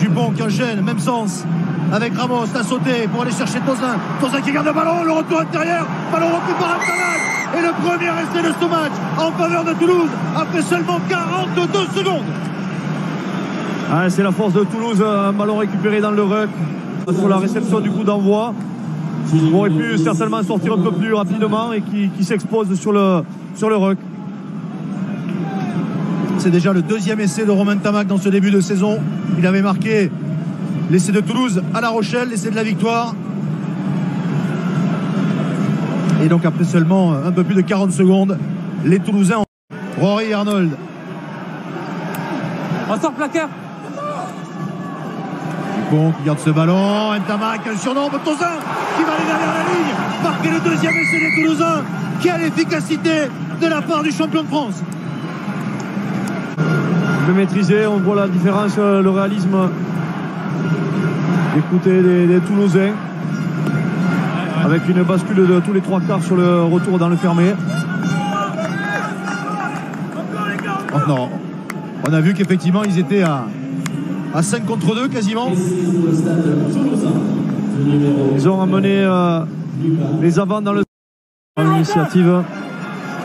Dupont qui enchaîne, même sens. Avec Ramos, la sauté pour aller chercher Tozin. Tozin qui garde le ballon, le retour intérieur. Ballon repris par Abdallah. Et le premier essai de ce match en faveur de Toulouse après seulement 42 secondes. Ah, c'est la force de Toulouse, un ballon récupéré dans le ruck sur la réception du coup d'envoi. On aurait pu certainement sortir un peu plus rapidement et qui s'expose sur le ruck. C'est déjà le deuxième essai de Romain Tamac dans ce début de saison. Il avait marqué l'essai de Toulouse à La Rochelle, l'essai de la victoire. Et donc après seulement un peu plus de 40 secondes, les Toulousains ont... Rory Arnold. On sort Plaquer. Dupont qui garde ce ballon. Ntamak, un surnombre. Tozin qui va aller derrière la ligne. Marquer le deuxième essai des Toulousains. Quelle efficacité de la part du champion de France. Le maîtriser, on voit la différence, le réalisme. Écoutez les Toulousains. Avec une bascule de tous les trois quarts sur le retour dans le fermé. Oh non. On a vu qu'effectivement ils étaient à 5 contre 2 quasiment. Ils ont amené les avants dans l'initiative.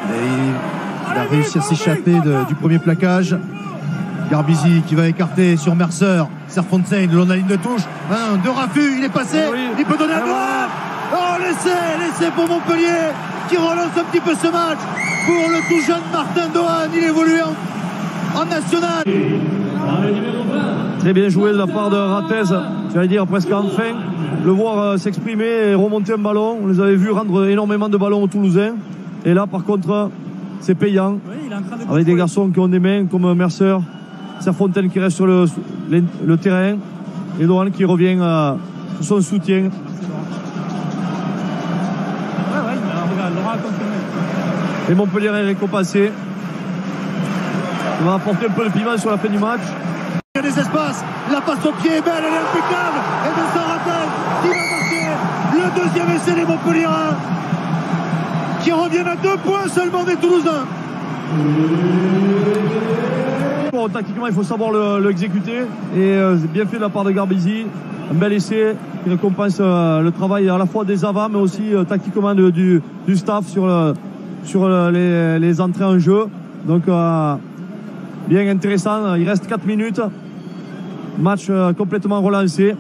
Il a réussi à s'échapper du premier plaquage. Garbizi qui va écarter sur Mercer. Serfontaine le long de la ligne de touche. De Raffut, il est passé. Oui. Il peut donner un droit. Oh, l'essai pour Montpellier qui relance un petit peu ce match. Pour le tout jeune Martin Dohan, il évolue en national. Très bien joué de la part de Ratez, j'allais dire presque enfin. Le voir s'exprimer et remonter un ballon. On les avait vus rendre énormément de ballons aux Toulousains. Et là, par contre, c'est payant. Oui, il est en train de avec des garçons qui ont des mains comme Mercer, Serfontaine qui reste sur le terrain et Dohan qui revient sur son soutien. Et Montpellier est récompensé. On va apporter un peu de piment sur la fin du match. Il y a des espaces, la passe au pied est belle, elle est impeccable. Et Vincent Ratez qui va marquer le deuxième essai des Montpelliérains qui reviennent à 2 points seulement des Toulousains. Bon, tactiquement, il faut savoir l'exécuter. Et c'est bien fait de la part de Garbizi. Un bel essai qui récompense le travail à la fois des avants, mais aussi tactiquement du staff sur les entrées en jeu. Donc, bien intéressant. Il reste 4 minutes. Match complètement relancé.